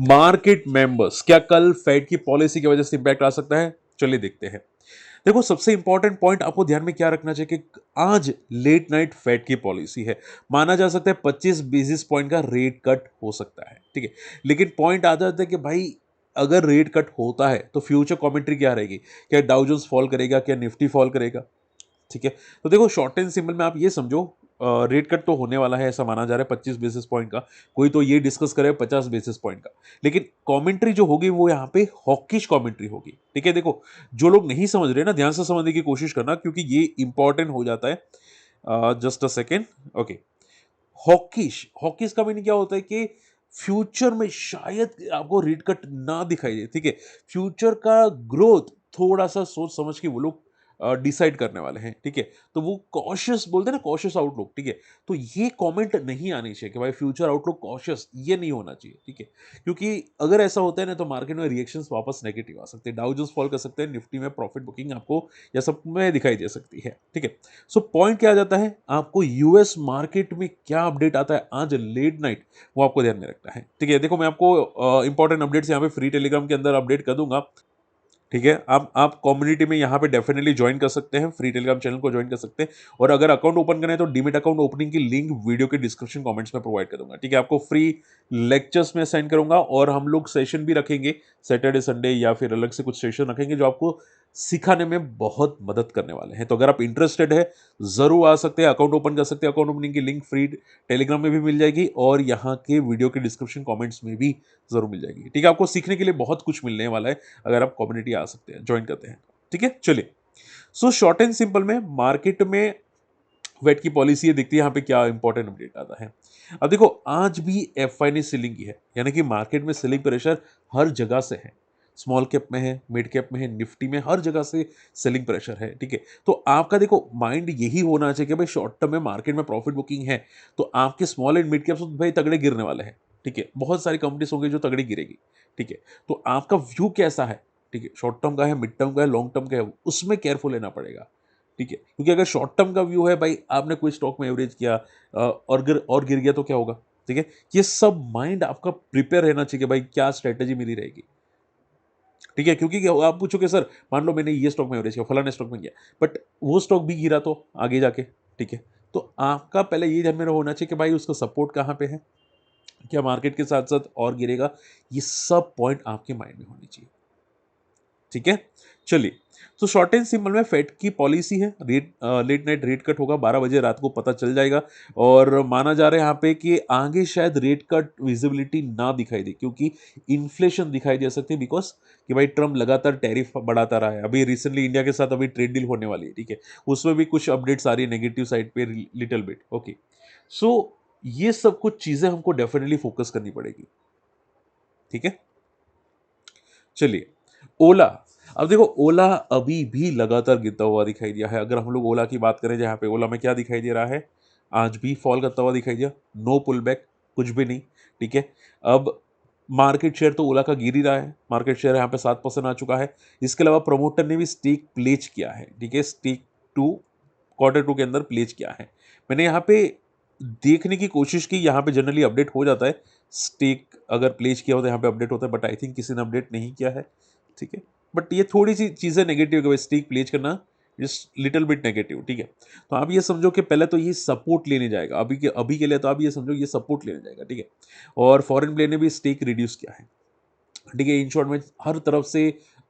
Market members क्या कल fade की पॉलिसी की वजह से इंपैक्ट आ सकता है? चलिए देखते हैं। देखो, सबसे इंपॉर्टेंट पॉइंट आपको ध्यान में क्या रखना चाहिए कि आज लेट नाइट फेड की पॉलिसी है। माना जा सकता है 25 बेसिस पॉइंट का रेट कट हो सकता है, ठीक है। लेकिन पॉइंट आ जाता है कि भाई अगर रेट कट होता है तो फ्यूचर कमेंट्री क्या रहेगी? क्या डाउ जोन्स फॉल करेगा, क्या निफ्टी फॉल करेगा? ठीक है। तो देखो, शॉर्ट एंड सिंपल में आप ये समझो, रेट कट तो होने वाला है ऐसा माना जा रहा है 25 बेसिस पॉइंट का। कोई तो ये डिस्कस करे 50 बेसिस पॉइंट का। लेकिन कमेंट्री जो होगी वो यहाँ पे हॉकिश कमेंट्री होगी, ठीक है। देखो, जो लोग नहीं समझ रहे ना, ध्यान से समझने की कोशिश करना, क्योंकि ये इंपॉर्टेंट हो जाता है। Just a second. Okay. Hawkish hawkish का मीनिंग क्या होता है कि फ्यूचर में शायद आपको रेट कट ना दिखाई दे, ठीक है। फ्यूचर का ग्रोथ थोड़ा सा सोच समझ के वो लोग डिसाइड करने वाले हैं, ठीक है। तो वो कॉशियस बोलते हैं ना, कॉशियस आउटलुक, ठीक है। तो ये कमेंट नहीं आनी चाहिए कि भाई फ्यूचर आउटलुक कॉशियस, ये नहीं होना चाहिए, ठीक है। क्योंकि अगर ऐसा होता है ना तो मार्केट में रिएक्शंस वापस नेगेटिव आ सकते हैं, डाउ जोन्स फॉल कर सकते हैं, निफ्टी में प्रॉफिट बुकिंग आपको या सब में दिखाई दे सकती है, ठीक है। सो पॉइंट क्या आ जाता है, आपको यूएस मार्केट में क्या अपडेट आता है आज लेट नाइट, वो आपको ध्यान में रखना है, ठीक है। देखो, मैं आपको इंपॉर्टेंट अपडेट्स यहाँ पे फ्री टेलीग्राम के अंदर अपडेट कर दूंगा, ठीक है। आप कम्युनिटी में यहाँ पे डेफिनेटली ज्वाइन कर सकते हैं, फ्री टेलीग्राम चैनल को ज्वाइन कर सकते हैं। और अगर अकाउंट ओपन करना है तो डीमेट अकाउंट ओपनिंग की लिंक वीडियो के डिस्क्रिप्शन कमेंट्स में प्रोवाइड कर दूंगा, ठीक है। आपको फ्री लेक्चर्स में सेंड करूंगा और हम लोग सेशन भी रखेंगे सैटरडे संडे, या फिर अलग से कुछ सेशन रखेंगे जो आपको सिखाने में बहुत मदद करने वाले हैं। तो अगर आप इंटरेस्टेड है, जरूर आ सकते हैं, अकाउंट ओपन कर सकते हैं। अकाउंट ओपनिंग की लिंक फ्री टेलीग्राम में भी मिल जाएगी और यहाँ के वीडियो के डिस्क्रिप्शन कमेंट्स में भी जरूर मिल जाएगी, ठीक है। आपको सीखने के लिए बहुत कुछ मिलने वाला है अगर आप कम्युनिटी आ सकते हैं, ज्वाइन करते हैं, ठीक है। चलिए, सो शॉर्ट एंड सिंपल में मार्केट में वेट की पॉलिसी है, देखती है यहाँ पे क्या इंपॉर्टेंट अपडेट आता है। अब देखो, आज भी एफआई ने सेलिंग की है, यानी कि मार्केट में सेलिंग प्रेशर हर जगह से है। स्मॉल कैप में है, मिड कैप में है, निफ्टी में, हर जगह से सेलिंग प्रेशर है, ठीक है। तो आपका देखो माइंड यही होना चाहिए कि भाई शॉर्ट टर्म में मार्केट में प्रॉफिट बुकिंग है तो आपके स्मॉल एंड मिड कैप्स भाई तगड़े गिरने वाले हैं, ठीक है। बहुत सारी कंपनीज होंगी जो तगड़ी गिरेगी, ठीक है। तो आपका व्यू कैसा है, ठीक है। शॉर्ट टर्म का है, मिड टर्म का है, लॉन्ग टर्म का है, उसमें केयरफुल लेना पड़ेगा, ठीक है। क्योंकि अगर शॉर्ट टर्म का व्यू है भाई, आपने कोई स्टॉक में एवरेज किया और गिर गया तो क्या होगा, ठीक है। ये सब माइंड आपका प्रिपेयर रहना चाहिए कि भाई क्या स्ट्रेटेजी मिली रहेगी, ठीक है। क्योंकि आप पूछोगे सर, मान लो मैंने ये स्टॉक में एवरेज किया, फलाने स्टॉक में किया, बट वो स्टॉक भी गिरा तो आगे जाके, ठीक है। तो आपका पहले ये ध्यान में होना चाहिए कि भाई उसका सपोर्ट कहाँ पे है, क्या मार्केट के साथ साथ और गिरेगा, ये सब पॉइंट आपके माइंड में होने चाहिए, ठीक है। चलिए, तो शॉर्ट एंड सिंपल में फेड की पॉलिसी है, लेट नाइट रेट कट होगा 12 बजे रात को पता चल जाएगा। और माना जा रहा है यहाँ पे कि आगे शायद रेट कट विजिबिलिटी ना दिखाई दे, क्योंकि इन्फ्लेशन दिखाई दे सकती है, बिकॉज कि भाई ट्रम्प लगातार टैरिफ बढ़ाता रहा है। अभी रिसेंटली इंडिया के साथ अभी ट्रेड डील होने वाली है, ठीक है। उसमें भी कुछ अपडेट्स आ रही है नेगेटिव साइड पे लिटिल बिट, ओके। सो ये सब कुछ चीजें हमको डेफिनेटली फोकस करनी पड़ेगी, ठीक है। चलिए, ओला। अब देखो, ओला अभी भी लगातार गिरता हुआ दिखाई दिया है। अगर हम लोग ओला की बात करें, जहाँ पे ओला में क्या दिखाई दे रहा है, आज भी फॉल करता हुआ दिखाई दिया, नो पुल बैक, कुछ भी नहीं, ठीक है। अब मार्केट शेयर तो ओला का गिर ही रहा है, मार्केट शेयर यहाँ पे 7% आ चुका है। इसके अलावा प्रमोटर ने भी स्टेक प्लेज किया है, ठीक है। स्टेक टू Q2 के अंदर प्लेज किया है। मैंने यहाँ पे देखने की कोशिश की, यहाँ पे जनरली अपडेट हो जाता है, स्टेक अगर प्लेज किया हो तो यहाँ पे अपडेट होता है, बट आई थिंक किसी ने अपडेट नहीं किया है, ठीक है। बट ये थोड़ी सी चीज़ें नेगेटिव है, स्टेक प्लेज करना इज लिटिल बिट नेगेटिव, ठीक है। तो आप ये समझो कि पहले तो ये सपोर्ट लेने जाएगा, अभी के लिए तो आप ये समझो ये सपोर्ट लेने जाएगा, ठीक है। और फॉरेन प्ले ने भी स्टेक रिड्यूस किया है, ठीक है। इन शॉर्ट में हर तरफ से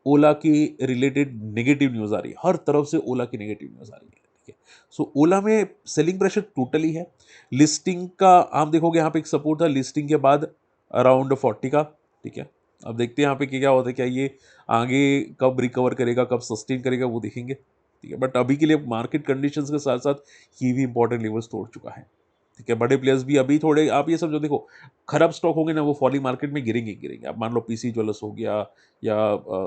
ओला की रिलेटेड नेगेटिव न्यूज़ आ रही है, हर तरफ से ओला की नेगेटिव न्यूज़ आ रही है, ठीक है। सो ओला में सेलिंग प्रेशर टोटली है। लिस्टिंग का आप देखोगे यहाँ पे एक सपोर्ट था, लिस्टिंग के बाद अराउंड 40 का, ठीक है। अब देखते हैं यहाँ पे क्या होता है, क्या ये आगे कब रिकवर करेगा, कब सस्टेन करेगा, वो देखेंगे, ठीक है। बट अभी के लिए मार्केट कंडीशंस के साथ साथ ये भी इंपॉर्टेंट लेवल्स तोड़ चुका है, ठीक है। बड़े प्लेयर्स भी अभी थोड़े, आप ये समझो, देखो खराब स्टॉक होंगे ना वो फॉलिंग मार्केट में गिरेंगे गिरेंगे। आप मान लो पीसी ज्वेलर्स हो गया या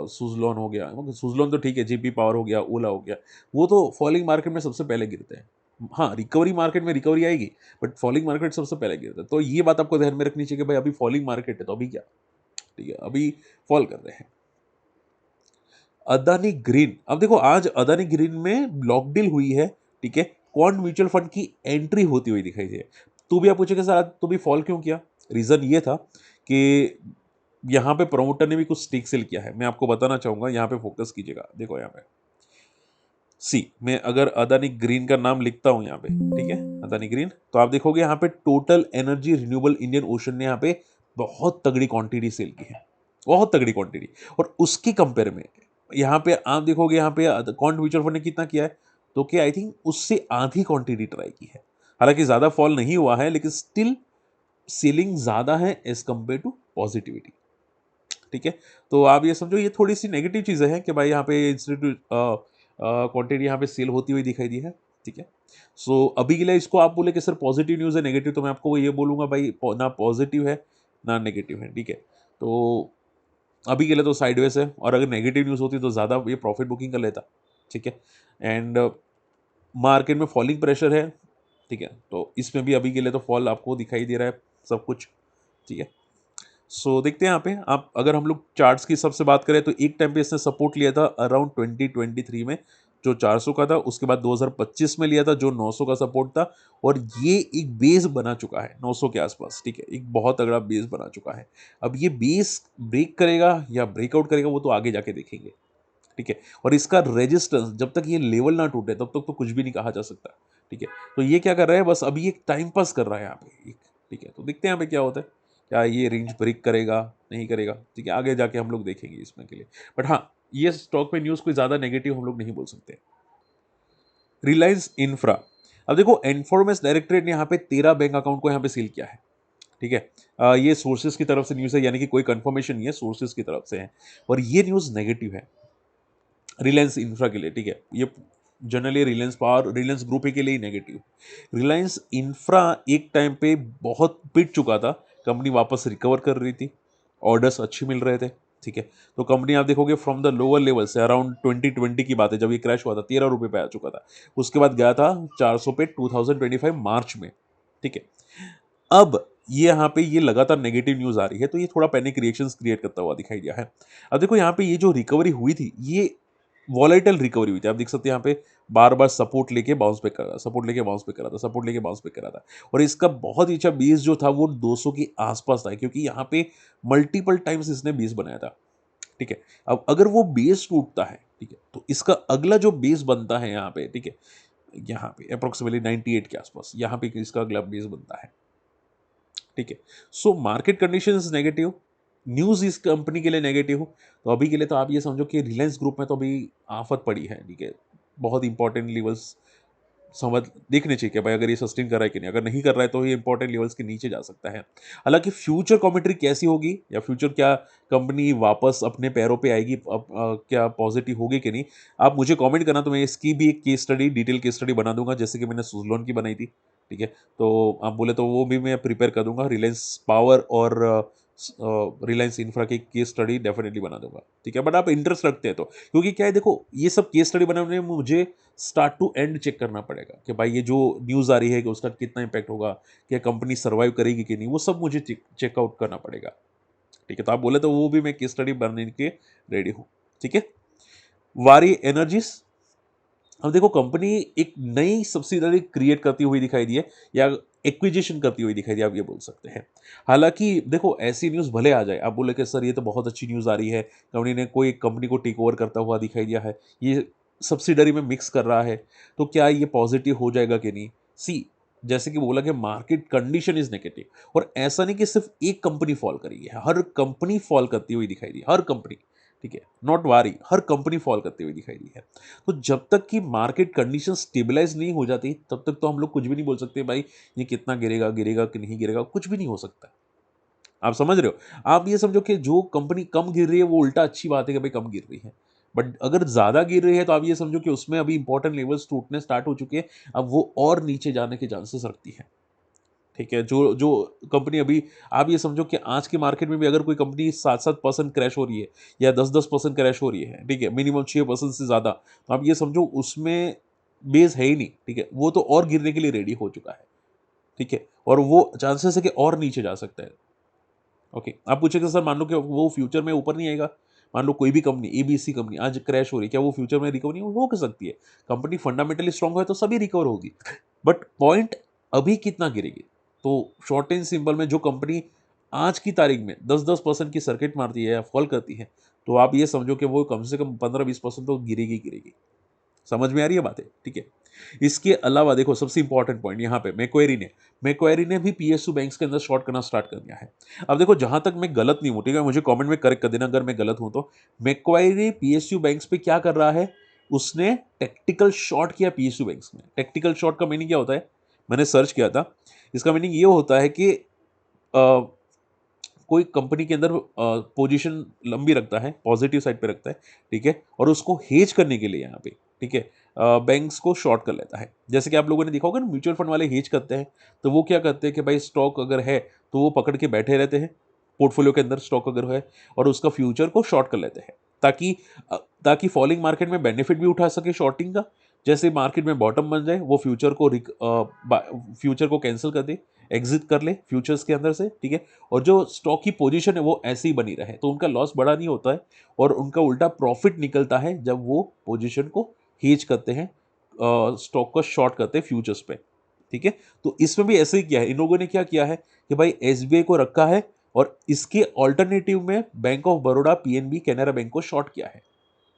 सुजलॉन हो गया, सुजलॉन तो ठीक है, जीपी पावर हो गया, ओला हो गया, वो तो फॉलिंग मार्केट में सबसे पहले गिरते हैं। हाँ, रिकवरी मार्केट में रिकवरी आएगी, बट फॉलिंग मार्केट सबसे पहले गिरता है। तो ये बात आपको ध्यान में रखनी चाहिए कि भाई अभी फॉलिंग मार्केट है तो अभी क्या, ठीक है, अभी फॉल कर रहे हैं। अदानी ग्रीन, अब देखो आज अदानी ग्रीन में ब्लॉक डील हुई है, ठीक है। क्वांट म्यूचुअल फंड की एंट्री होती हुई दिखाई दे। तो भी आप पूछेंगे सर आज तो भी फॉल क्यों किया, रीजन ये था कि यहाँ पे प्रमोटर ने भी कुछ स्टेक सेल किया है, मैं आपको बताना चाहूंगा, यहाँ पे फोकस कीजिएगा। देखो यहाँ पे मैं अगर अदानी ग्रीन का नाम लिखता हूं यहाँ पे, ठीक है, अदानी ग्रीन, तो आप देखोगे यहाँ पे total energy renewable Indian ocean ने यहाँ पे बहुत तगड़ी क्वांटिटी सेल की है, बहुत तगड़ी क्वांटिटी। और उसके कंपेयर में यहाँ पे आप देखोगे यहाँ पे क्वांट म्यूचुअल फंड ने कितना किया है, तो क्या आई थिंक उससे आधी क्वांटिटी ट्राई की है। हालांकि ज्यादा फॉल नहीं हुआ है, लेकिन स्टिल सेलिंग ज्यादा है एज कंपेयर टू पॉजिटिविटी। ठीक है, तो आप ये समझो ये थोड़ी सी नेगेटिव चीज़ें हैं कि भाई यहाँ पे इंस्टीट्यूट क्वांटिटी यहाँ पे सेल होती हुई दिखाई दी है। ठीक है, सो अभी के लिए इसको आप बोले कि सर पॉजिटिव न्यूज़ है नेगेटिव, तो मैं आपको ये बोलूँगा भाई ना पॉजिटिव है ना नेगेटिव है। ठीक है, तो अभी के लिए तो साइडवेज है, और अगर नेगेटिव न्यूज़ होती तो ज़्यादा ये प्रॉफिट बुकिंग कर लेता। ठीक है, एंड मार्केट में फॉलिंग प्रेशर है। ठीक है, तो इसमें भी अभी के लिए तो फॉल आपको दिखाई दे रहा है सब कुछ। ठीक है, सो देखते हैं यहाँ पे, आप अगर हम लोग चार्ट्स की सबसे बात करें तो एक टाइम पे इसने सपोर्ट लिया था अराउंड 2023 में, जो 400 का था। उसके बाद 2025 में लिया था जो 900 का सपोर्ट था, और ये एक बेस बना चुका है 900 के आसपास। ठीक है, एक बहुत तगड़ा बेस बना चुका है। अब ये बेस ब्रेक करेगा या ब्रेकआउट करेगा वो तो आगे जाके देखेंगे। ठीक है, और इसका रेजिस्टेंस जब तक ये लेवल ना टूटे तब तक तो कुछ भी नहीं कहा जा सकता। ठीक है, तो ये क्या कर रहा है, बस अभी एक टाइम पास कर रहा है यहाँ पे एक। ठीक है, तो देखते हैं यहाँ पे क्या होता है, क्या ये रेंज ब्रेक करेगा नहीं करेगा। ठीक है, आगे जाके हम लोग देखेंगे इसमें के लिए। बट हाँ, ये स्टॉक पे न्यूज़ कोई ज़्यादा नेगेटिव हम लोग नहीं बोल सकते। रिलायंस इंफ्रा, अब देखो एनफोर्समेंट डायरेक्टरेट ने यहाँ पे 13 बैंक अकाउंट को यहाँ पे सील किया है। ठीक है, ये सोर्सेज की तरफ से न्यूज़ है, यानी कि कोई कंफर्मेशन नहीं है, सोर्सेज की तरफ से है, और ये न्यूज़ नेगेटिव है रिलायंस इंफ्रा के लिए। ठीक है, ये generally Reliance power, Reliance group के लिए ही नेगेटिव। रिलायंस इंफ्रा एक टाइम पे बहुत पिट चुका था, कंपनी वापस रिकवर कर रही थी, ऑर्डर्स अच्छे मिल रहे थे। ठीक है, तो कंपनी आप देखोगे फ्रॉम द लोअर लेवल से अराउंड 2020 की बात है, जब ये क्रैश हुआ था 13 रुपये पे आ चुका था। उसके बाद गया था 400 पे 2025 मार्च में। ठीक है, अब ये यहाँ पे ये लगातार नेगेटिव न्यूज आ रही है, तो ये थोड़ा पैनिक रिएक्शंस क्रिएट करता हुआ दिखाई दिया है। अब देखो यहाँ पे ये जो रिकवरी हुई थी, ये वॉलेटाइल रिकवरी हुई थी। आप देख सकते हैं यहाँ पे बार बार सपोर्ट लेके बाउंस बैक कर रहा था, सपोर्ट लेके बाउंस बैक कर रहा था, सपोर्ट लेके बाउंस बैक कर रहा था, और इसका बहुत ही अच्छा बेस जो था वो 200 के आसपास था, क्योंकि यहाँ पे मल्टीपल टाइम्स इसने बेस बनाया था। ठीक है, अब अगर वो बेस टूटता है, ठीक है, तो इसका अगला जो बेस बनता है यहाँ पे, ठीक है, यहाँ पे अप्रोक्सीमेटली 98 के आसपास यहाँ पे इसका अगला बेस बनता है। ठीक है, so market condition negative, news इस कंपनी के लिए नेगेटिव हो, तो अभी के लिए तो आप ये समझो कि रिलायंस ग्रुप में तो अभी आफत पड़ी है। ठीक है, बहुत इंपॉर्टेंट लेवल्स समझ देखने चाहिए कि भाई अगर ये सस्टेन कर रहा है कि नहीं, अगर नहीं कर रहा है तो ये इंपॉर्टेंट लेवल्स के नीचे जा सकता है। हालांकि फ्यूचर कमेंट्री कैसी होगी, या फ्यूचर क्या कंपनी वापस अपने पैरों पे आएगी, क्या पॉजिटिव होगी कि नहीं, आप मुझे कमेंट करना, तो मैं इसकी भी एक case study, detail case study बना दूंगा, जैसे कि मैंने सुजलॉन की बनाई थी। ठीक है, तो आप बोले तो वो भी मैं प्रिपेयर कर दूंगा, रिलायंस पावर और रिलायंस इंफ्रा की केस स्टडी डेफिनेटली बना दूंगा। ठीक है, बट आप इंटरेस्ट रखते हैं तो, क्योंकि क्या है देखो, ये सब केस स्टडी बनाने में मुझे स्टार्ट टू एंड चेक करना पड़ेगा कि भाई ये जो न्यूज़ आ रही है कि उसका कितना इम्पैक्ट होगा, क्या कंपनी सर्वाइव करेगी कि नहीं, वो सब मुझे चेकआउट करना पड़ेगा। ठीक है, तो आप बोले तो वो भी मैं केस स्टडी बनाने के रेडी हूँ। ठीक है, वारी एनर्जीज, अब देखो कंपनी एक नई सब्सिडरी क्रिएट करती हुई दिखाई दी है, या एक्विजिशन करती हुई दिखाई दी, आप ये बोल सकते हैं। हालांकि देखो ऐसी न्यूज़ भले आ जाए, आप बोले कि सर ये तो बहुत अच्छी न्यूज़ आ रही है, कंपनी ने कोई कंपनी को टेक ओवर करता हुआ दिखाई दिया है, ये सब्सिडरी में मिक्स कर रहा है, तो क्या ये पॉजिटिव हो जाएगा कि नहीं। सी, जैसे कि बोला कि मार्केट कंडीशन इज नेगेटिव, और ऐसा नहीं कि सिर्फ एक कंपनी फॉल करी है, हर कंपनी फॉल करती हुई दिखाई दी, हर कंपनी। ठीक है, नॉट वारी, हर कंपनी फॉल करती हुई दिखाई दी है। तो जब तक कि मार्केट कंडीशन स्टेबलाइज नहीं हो जाती, तब तक तो हम लोग कुछ भी नहीं बोल सकते भाई ये कितना गिरेगा, गिरेगा कि नहीं गिरेगा, कुछ भी नहीं हो सकता। आप समझ रहे हो, आप ये समझो कि जो कंपनी कम गिर रही है वो उल्टा अच्छी बात है कि भाई कम गिर रही है, बट अगर ज्यादा गिर रही है तो आप ये समझो कि उसमें अभी इंपॉर्टेंट लेवल्स टूटने स्टार्ट हो चुके हैं, अब वो और नीचे जाने के चांसेस रखती है। ठीक है, जो जो कंपनी अभी, आप ये समझो कि आज की मार्केट में भी अगर कोई कंपनी 7-7% क्रैश हो रही है, या 10-10% क्रैश हो रही है, ठीक है, मिनिमम 6% से ज़्यादा, तो आप ये समझो उसमें बेस है ही नहीं। ठीक है, वो तो और गिरने के लिए रेडी हो चुका है। ठीक है, और वो चांसेस है कि और नीचे जा सकता है। ओके, आप पूछेंगे सर मान लो कि वो फ्यूचर में ऊपर नहीं आएगा, मान लो कोई भी कंपनी, एबीसी कंपनी आज क्रैश हो रही है, क्या वो फ्यूचर में रिकवर नहीं हो सकती है। कंपनी फंडामेंटली स्ट्रांग है तो सभी रिकवर होगी, बट पॉइंट अभी कितना गिरेगी। तो शॉर्ट एंड सिंपल में जो कंपनी आज की तारीख में 10-10% की सर्किट मारती है या फॉल करती है, तो आप ये समझो कि वो कम से कम 15-20% तो गिरेगी गिरेगी। समझ में आ रही है बातें? ठीक है। इसके अलावा देखो सबसे इंपॉर्टेंट पॉइंट यहाँ पे मैक्वेरी ने भी पीएसयू बैंक्स के अंदर शॉर्ट करना स्टार्ट कर दिया है। अब देखो जहां तक मैं गलत नहीं हूं, ठीक है, मुझे कमेंट में करेक्ट कर देना अगर मैं गलत हूं तो। मैक्वेरी पीएसयू बैंक्स पे क्या कर रहा है, उसने टेक्टिकल शॉर्ट किया पीएसयू बैंक्स में। टेक्टिकल शॉर्ट का मीनिंग क्या होता है, मैंने सर्च किया था। इसका मीनिंग ये होता है कि कोई कंपनी के अंदर पोजीशन लंबी रखता है, पॉजिटिव साइड पे रखता है, ठीक है, और उसको हेज करने के लिए यहाँ पे, ठीक है, बैंक्स को शॉर्ट कर लेता है। जैसे कि आप लोगों ने देखा होगा ना, म्यूचुअल फंड वाले हेज करते हैं, तो वो क्या करते हैं कि भाई स्टॉक अगर है तो वो पकड़ के बैठे रहते हैं, पोर्टफोलियो के अंदर स्टॉक अगर है, और उसका फ्यूचर को शॉर्ट कर लेते हैं, ताकि ताकि फॉलिंग मार्केट में बेनिफिट भी उठा सके शॉर्टिंग का। जैसे मार्केट में बॉटम बन जाए, वो फ्यूचर को कैंसिल कर दे, एग्जिट कर ले फ्यूचर्स के अंदर से, ठीक है, और जो स्टॉक की पोजीशन है वो ऐसे ही बनी रहे, तो उनका लॉस बड़ा नहीं होता है, और उनका उल्टा प्रॉफिट निकलता है जब वो पोजीशन को हेज करते हैं, स्टॉक को शॉर्ट करते हैं फ्यूचर्स पे, ठीक है। तो इसमें भी ऐसे ही किया है इन लोगों ने। क्या किया है कि भाई एसबीआई को रखा है, और इसके ऑल्टरनेटिव में bank of Baroda, PNB, Canara bank को शॉर्ट किया है,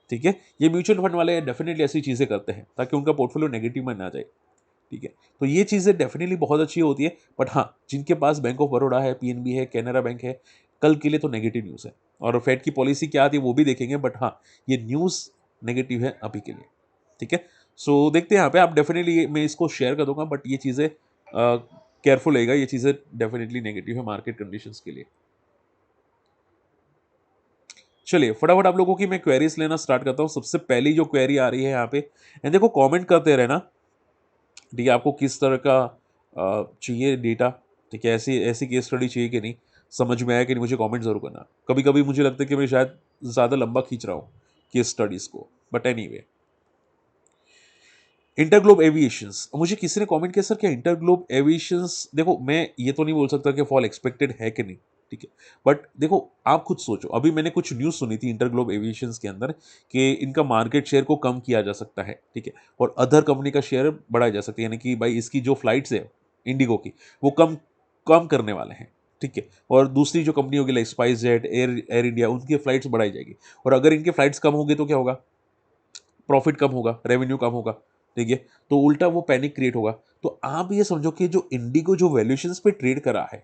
ठीक है। ये म्यूचुअल फंड वाले डेफिनेटली ऐसी चीजें करते हैं ताकि उनका पोर्टफोलियो नेगेटिव में ना जाए, ठीक है। तो ये चीज़ें डेफिनेटली बहुत अच्छी होती है, बट हाँ, जिनके पास बैंक ऑफ बड़ौदा है, पीएनबी है, कैनरा बैंक है, कल के लिए तो नेगेटिव न्यूज़ है। और फेड की पॉलिसी क्या आती है वो भी देखेंगे, बट हाँ, ये न्यूज़ नेगेटिव है अभी के लिए, ठीक है। सो देखते हैं यहाँ पे, आप डेफिनेटली मैं इसको शेयर कर दूंगा, बट ये चीज़ें केयरफुल रहेगा, ये चीज़ें डेफिनेटली नेगेटिव है मार्केट कंडीशंस के लिए। चलिए फटाफट आप लोगों की मैं क्वेरीज लेना स्टार्ट करता हूँ। सबसे पहली जो क्वेरी आ रही है यहाँ पे, एंड देखो कमेंट करते रहना, ठीक है, आपको किस तरह का चाहिए डेटा, ठीक है, ऐसी ऐसी केस स्टडी चाहिए कि नहीं, समझ में आया कि नहीं, मुझे कमेंट जरूर करना। कभी कभी मुझे लगता है कि मैं शायद ज़्यादा लंबा खींच रहा हूँ केस स्टडीज़ को, बट एनीवे। इंटरग्लोब एविएशंस, मुझे किसी ने कमेंट किया सर क्या इंटरग्लोब एविएशंस, देखो मैं ये तो नहीं बोल सकता कि फॉल एक्सपेक्टेड है कि नहीं, ठीक है, बट देखो आप खुद सोचो, अभी मैंने कुछ न्यूज़ सुनी थी इंटरग्लोब एविएशंस के अंदर कि इनका मार्केट शेयर को कम किया जा सकता है, ठीक है, और अदर कंपनी का शेयर बढ़ाया जा सकता है, यानी कि भाई इसकी जो फ्लाइट्स है इंडिगो की, वो कम कम करने वाले हैं, ठीक है, और दूसरी जो कंपनी होगी like spice jet, air air India, उनकी फ्लाइट्स बढ़ाई जाएगी, और अगर इनके फ्लाइट्स कम होंगे तो क्या होगा, प्रॉफिट कम होगा, रेवेन्यू कम होगा, ठीक है, तो उल्टा वो पैनिक क्रिएट होगा। तो आप ये समझो कि जो इंडिगो जो वैल्यूएशंस पे ट्रेड करा है,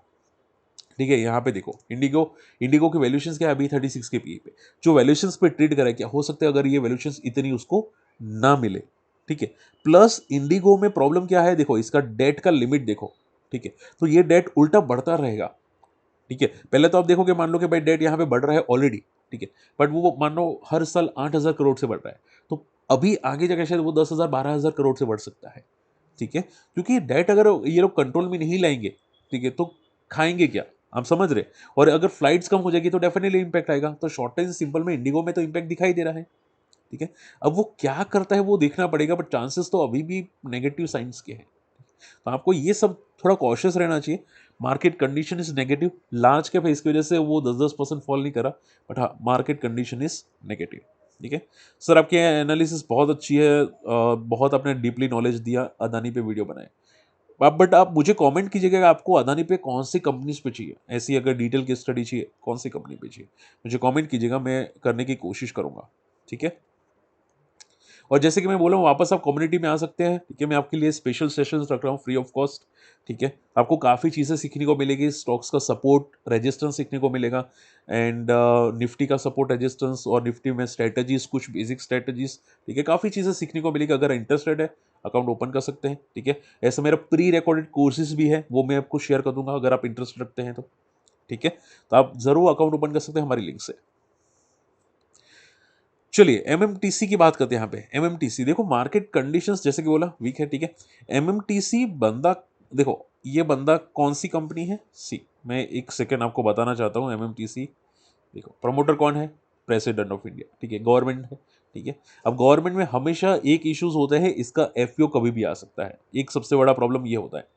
ठीक है, यहाँ पे देखो इंडिगो इंडिगो की वैल्यूएशंस क्या है अभी 36 के पी पे, जो वैल्यूएशंस पे ट्रेड करा है, क्या हो सकता है अगर ये वैल्यूएशंस इतनी उसको ना मिले, ठीक है। प्लस इंडिगो में प्रॉब्लम क्या है, देखो इसका डेट का लिमिट देखो, ठीक है, तो ये डेट उल्टा बढ़ता रहेगा, ठीक है। पहले तो आप देखोगे, मान लो कि भाई डेट यहाँ पे बढ़ रहा है ऑलरेडी, ठीक है, बट वो मान लो हर साल 8,000 करोड़ से बढ़ रहा है, तो अभी आगे जाकर शायद वो 10,000 12,000 करोड़ से बढ़ सकता है, ठीक है, क्योंकि डेट अगर ये लोग कंट्रोल में नहीं लाएंगे, ठीक है, तो खाएंगे क्या, आप समझ रहे। और अगर फ्लाइट्स कम हो जाएगी तो डेफिनेटली इंपैक्ट आएगा, तो शॉर्ट टर्म सिंपल में इंडिगो में तो इंपैक्ट दिखाई दे रहा है, ठीक है। अब वो क्या करता है वो देखना पड़ेगा, बट चांसेस तो अभी भी नेगेटिव साइंस के हैं, तो आपको ये सब थोड़ा कॉशियस रहना चाहिए। Market condition is negative, large cap है इसकी वजह से वो 10-10% फॉल नहीं करा, बट हाँ मार्केट कंडीशन इज नेगेटिव, ठीक है। सर आपकी एनालिसिस बहुत अच्छी है, बहुत आपने डीपली नॉलेज दिया, अदानी पे वीडियो बनाए आप, बट आप मुझे कमेंट कीजिएगा कि आपको अदानी पे कौन सी कंपनीज पे चाहिए, ऐसी अगर डिटेल की स्टडी चाहिए कौन सी कंपनी पे चाहिए, मुझे कमेंट कीजिएगा, मैं करने की कोशिश करूंगा, ठीक है। और जैसे कि मैं बोला हूँ, वापस आप कम्युनिटी में आ सकते हैं, ठीक है, मैं आपके लिए स्पेशल सेशंस रख रहा हूँ फ्री ऑफ कॉस्ट, ठीक है, आपको काफ़ी चीज़ें सीखने को मिलेगी, स्टॉक्स का सपोर्ट रेजिस्टेंस सीखने को मिलेगा, एंड निफ्टी का सपोर्ट रेजिस्टेंस, और निफ्टी में स्ट्रेटजीज, कुछ बेसिक स्ट्रेटजीज, ठीक है, काफ़ी चीज़ें सीखने को मिलेगी। अगर इंटरेस्टेड है अकाउंट ओपन कर सकते हैं, ठीक है। ऐसा मेरा प्री रिकॉर्डेड कोर्सेज भी है, वो मैं आपको शेयर कर दूंगा अगर आप इंटरेस्ट रखते हैं तो, ठीक है, तो आप जरूर अकाउंट ओपन कर सकते हैं हमारी लिंक से। चलिए एमएमटीसी की बात करते हैं। यहाँ पे एमएमटीसी देखो, मार्केट कंडीशंस जैसे कि बोला वीक है, ठीक है। एमएमटीसी बंदा, देखो ये बंदा कौन सी कंपनी है, सी मैं एक सेकेंड आपको बताना चाहता हूँ। एमएमटीसी देखो, प्रमोटर कौन है, प्रेसिडेंट ऑफ इंडिया, ठीक है, गवर्नमेंट है, ठीक है। अब गवर्नमेंट में हमेशा एक इश्यूज होता है, इसका एफपीओ कभी भी आ सकता है, एक सबसे बड़ा प्रॉब्लम ये होता है।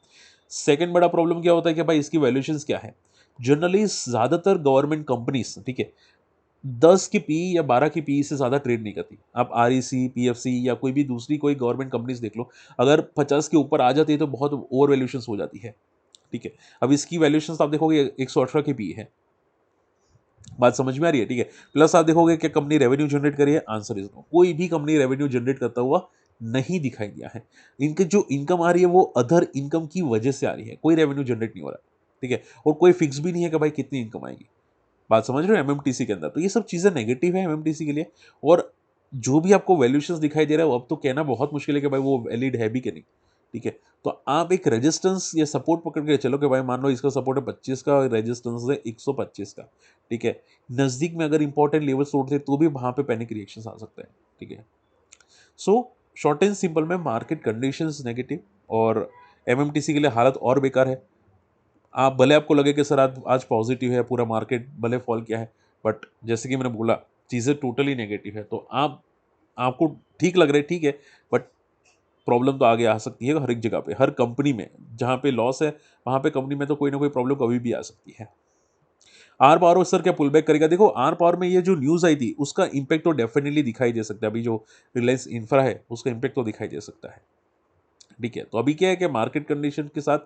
सेकंड बड़ा प्रॉब्लम क्या होता है कि भाई इसकी वैल्यूएशंस क्या है। जनरली ज्यादातर गवर्नमेंट कंपनीज, ठीक है, 10 की पी या 12 की पी से ज़्यादा ट्रेड नहीं करती। आप आर ई सी, पी एफ सी या कोई भी दूसरी कोई गवर्नमेंट कंपनीज देख लो, अगर 50 के ऊपर आ जाती है तो बहुत ओवर वैल्यूशंस हो जाती है, ठीक है। अब इसकी वैल्यूएशन आप देखोगे 118 की पी है। बात समझ में आ रही है? ठीक है। प्लस आप देखोगे कि कंपनी रेवेन्यू जनरेट करी है, आंसर इज नो। कोई भी कंपनी रेवेन्यू जनरेट करता हुआ नहीं दिखाई दिया है। इनके जो इनकम आ रही है वो अदर इनकम की वजह से आ रही है, कोई रेवेन्यू जनरेट नहीं हो रहा है। ठीक है। और कोई फिक्स भी नहीं है कि भाई कितनी इनकम आएगी। बात समझ रहे हो एमएमटीसी के अंदर? तो ये सब चीजें नेगेटिव है एमएमटीसी के लिए। और जो भी आपको वैल्यूएशंस दिखाई दे रहा है वो अब तो कहना बहुत मुश्किल है कि भाई वो वैलिड है भी कि नहीं। ठीक है। तो आप एक रेजिस्टेंस या सपोर्ट पकड़ के चलो कि भाई मान लो इसका सपोर्ट है 25 का और रेजिस्टेंस है 125 का। ठीक है। नजदीक में अगर इंपॉर्टेंट लेवल्स तोड़ते हैं तो भी वहां पे पैनिक रिएक्शंस आ सकते हैं। ठीक है। सो शॉर्ट एंड सिंपल में मार्केट कंडीशंस नेगेटिव और एमएमटीसी के लिए हालत और बेकार है। आप भले आपको लगे कि सर आज पॉजिटिव है, पूरा मार्केट भले फॉल किया है, बट जैसे कि मैंने बोला चीज़ें टोटली नेगेटिव है। तो आपको ठीक लग रहा है, ठीक है, बट प्रॉब्लम तो आगे आ सकती है हर एक जगह पे, हर कंपनी में। जहाँ पे लॉस है वहाँ पे कंपनी में तो कोई ना कोई प्रॉब्लम कभी भी आ सकती है। आर पावर सर क्या पुल बैक करेगा? देखो आर पावर में ये जो न्यूज़ आई थी उसका इम्पैक्ट तो डेफिनेटली दिखाई दे सकता है। अभी जो रिलायंस इंफ्रा है उसका इम्पैक्ट तो दिखाई दे सकता है। ठीक है। तो अभी क्या है कि मार्केट कंडीशन के साथ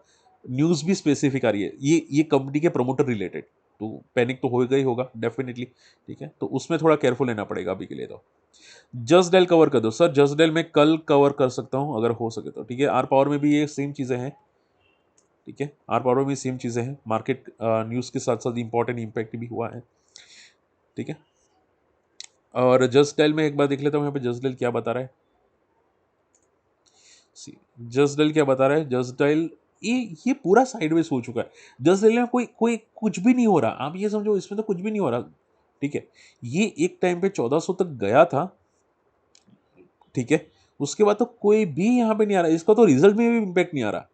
न्यूज़ भी स्पेसिफिक आ रही है, ये कंपनी के प्रमोटर रिलेटेड। तो पैनिक तो होगा ही होगा डेफिनेटली। ठीक है। तो उसमें थोड़ा केयरफुल लेना पड़ेगा अभी के लिए। तो जस्ट डेल कवर कर दो सर। जस्ट डेल में कल कवर कर सकता हूं अगर हो सके तो। ठीक है। आर पावर में भी ये सेम चीज़ें हैं। ठीक है। आर पावर में भी सेम चीज़ें हैं। मार्केट न्यूज़ के साथ साथ इंपॉर्टेंट इम्पैक्ट भी हुआ है। ठीक है। और जस्ट डेल में एक बार देख लेता हूँ यहाँ पे जस्ट डेल क्या बता रहा है। जस्ट डेल क्या बता रहा है? जस्ट डेल ये पूरा साइडवेज हो चुका है। जस्ट डेल में कोई कोई कुछ भी नहीं हो रहा। आप ये समझो इसमें तो कुछ भी नहीं हो रहा। ठीक है। ये एक टाइम पे 1400 तक गया था। ठीक है। उसके बाद तो कोई भी यहाँ पे नहीं आ रहा, इसका तो रिजल्ट में भी इम्पैक्ट नहीं आ रहा।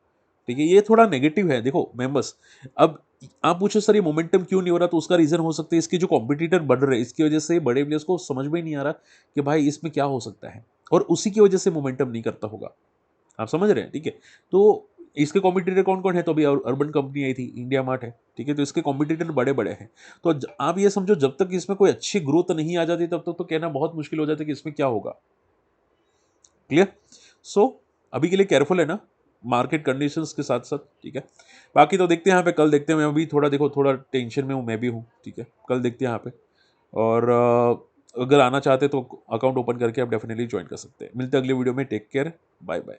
ठीक है। ये थोड़ा नेगेटिव है। देखो मेंबर्स, अब आप पूछो सर ये मोमेंटम क्यों नहीं हो रहा, तो उसका रीजन हो सकता है इसके जो कॉम्पिटिटर बढ़ रहे हैं, इसकी वजह से बड़े प्लेयर्स को समझ में ही नहीं आ रहा कि भाई इसमें क्या हो सकता है, और उसी की वजह से मोमेंटम नहीं करता होगा। आप समझ रहे हैं? ठीक है। तो इसके कॉम्पिटिटर कौन कौन है? तो अभी अर्बन कंपनी आई थी, इंडिया मार्ट है। ठीक है। तो इसके कॉम्पिटिटर बड़े बड़े हैं। तो आप ये समझो जब तक इसमें कोई अच्छी ग्रोथ नहीं आ जाती तब तक तो कहना बहुत मुश्किल हो जाता है कि इसमें क्या होगा। क्लियर? सो अभी के लिए केयरफुल है ना मार्केट कंडीशंस के साथ साथ। ठीक है। बाकी तो देखते हैं यहाँ पे, कल देखते हैं। मैं अभी थोड़ा देखो थोड़ा टेंशन में हूँ, मैं भी हूँ। ठीक है। कल देखते हैं यहाँ पे। और अगर आना चाहते तो अकाउंट ओपन करके आप डेफिनेटली ज्वाइन कर सकते हैं। मिलते हैं अगले वीडियो में। Take care, bye bye.